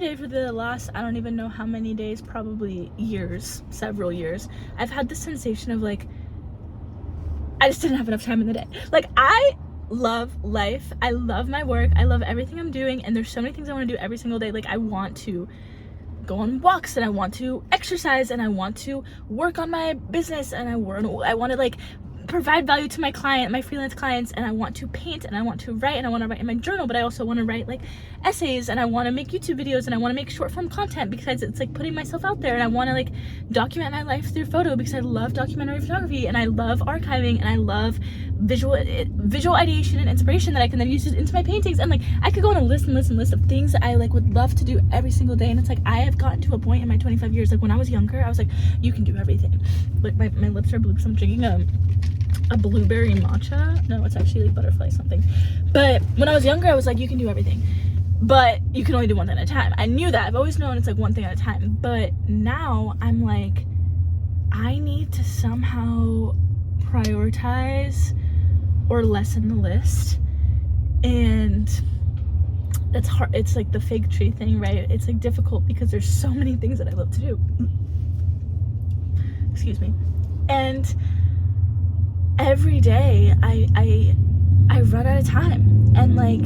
every day for the last, I don't even know how many days, probably years, several years, I've had this sensation of like, I just didn't have enough time in the day. Like, I love life, I love my work, I love everything I'm doing, and there's so many things I want to do every single day. Like, I want to go on walks, and I want to exercise, and I want to work on my business, and I want to like provide value to my freelance clients, and I want to paint, and I want to write, and I want to write in my journal, but I also want to write like essays, and I want to make YouTube videos, and I want to make short form content because it's like putting myself out there, and I want to like document my life through photo because I love documentary photography, and I love archiving, and I love visual ideation and inspiration that I can then use into my paintings. And like, I could go on a list of things that I like would love to do every single day. And it's like, I have gotten to a point in my 25 years, like when I was younger, I was like, you can do everything. Like, my lips are blue because I'm drinking a blueberry matcha. No, it's actually like butterfly something. But when I was younger, I was like, you can do everything, but you can only do one thing at a time. I knew that. I've always known it's like one thing at a time. But now I'm like, I need to somehow prioritize or lessen the list. And that's hard. It's like the fig tree thing, right? It's like difficult because there's so many things that I love to do. Excuse me. And every day I run out of time. And like,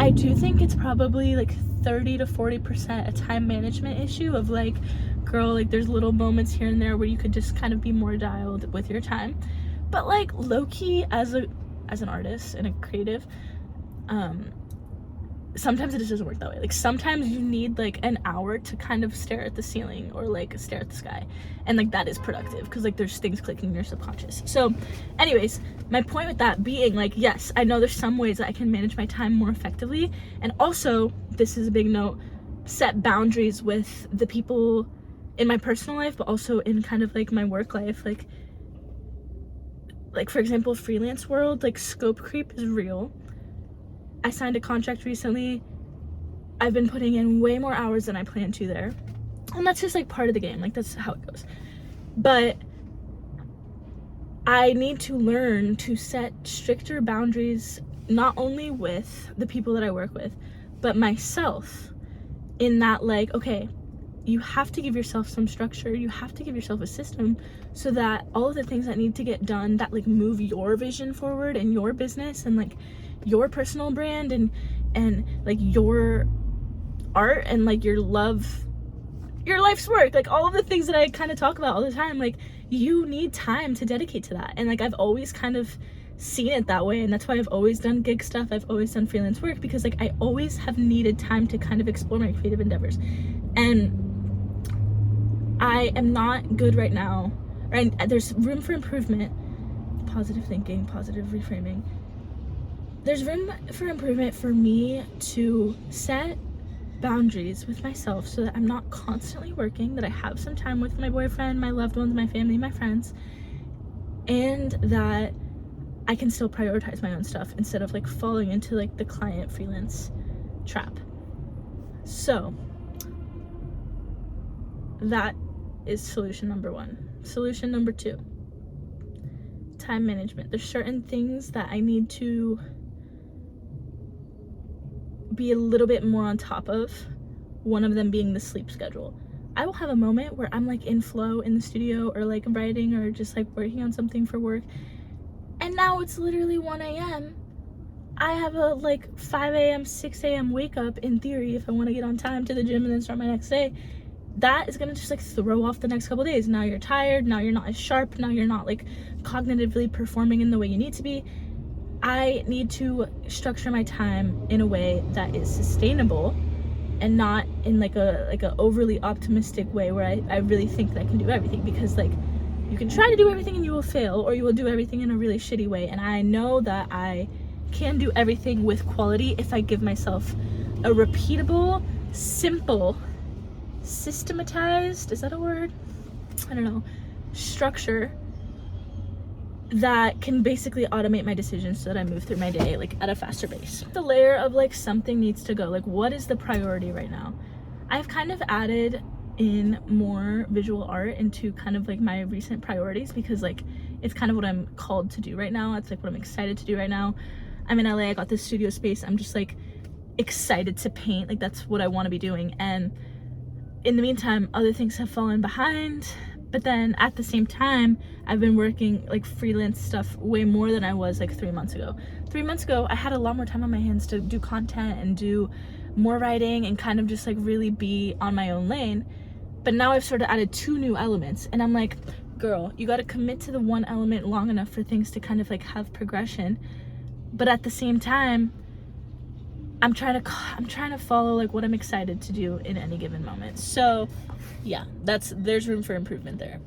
I do think it's probably like 30 to 40% a time management issue of like, girl, like there's little moments here and there where you could just kind of be more dialed with your time. But like, low-key, as an artist and a creative, sometimes it just doesn't work that way. Like, sometimes you need like an hour to kind of stare at the ceiling or like stare at the sky, and like that is productive because like there's things clicking in your subconscious. So anyways, my point with that being like, yes, I know there's some ways that I can manage my time more effectively, and also, this is a big note, set boundaries with the people in my personal life, but also in kind of like my work life. Like for example, freelance world, like scope creep is real. I signed a contract recently. I've been putting in way more hours than I planned to there. And that's just like part of the game. Like, that's how it goes. But I need to learn to set stricter boundaries, not only with the people that I work with, but myself, in that like, okay, you have to give yourself some structure. You have to give yourself a system so that all of the things that need to get done that like move your vision forward and your business and like your personal brand and like your art and like your love, your life's work, like all of the things that I kind of talk about all the time, like you need time to dedicate to that. And like, I've always kind of seen it that way, and that's why I've always done gig stuff, I've always done freelance work, because like I always have needed time to kind of explore my creative endeavors. And I am not good right now, right? There's room for improvement. Positive thinking, positive reframing. There's room for improvement for me to set boundaries with myself so that I'm not constantly working, that I have some time with my boyfriend, my loved ones, my family, my friends, and that I can still prioritize my own stuff instead of like falling into like the client freelance trap. So that is solution number one. Solution number two, time management. There's certain things that I need to be a little bit more on top of, one of them being the sleep schedule. I will have a moment where I'm like in flow in the studio or like writing or just like working on something for work, and now it's literally 1 a.m. I have a like 5 a.m. 6 a.m. wake up in theory if I want to get on time to the gym and then start my next day. That is gonna just like throw off the next couple days. Now you're tired, now you're not as sharp, now you're not like cognitively performing in the way you need to be. I need to structure my time in a way that is sustainable and not in like a overly optimistic way where I really think that I can do everything, because like you can try to do everything and you will fail, or you will do everything in a really shitty way. And I know that I can do everything with quality if I give myself a repeatable, simple, systematized, is that a word? I don't know, structure that can basically automate my decisions so that I move through my day like at a faster pace. The layer of like something needs to go, like what is the priority right now? I've kind of added in more visual art into kind of like my recent priorities, because like it's kind of what I'm called to do right now. It's like what I'm excited to do right now. I'm in LA, I got this studio space. I'm just like excited to paint. Like, that's what I want to be doing. And in the meantime, other things have fallen behind. But then at the same time, I've been working like freelance stuff way more than I was like 3 months ago. 3 months ago, I had a lot more time on my hands to do content and do more writing and kind of just like really be on my own lane. But now I've sort of added 2 new elements, and I'm like, girl, you got to commit to the one element long enough for things to kind of like have progression. But at the same time, I'm trying to follow like what I'm excited to do in any given moment. So yeah, there's room for improvement there.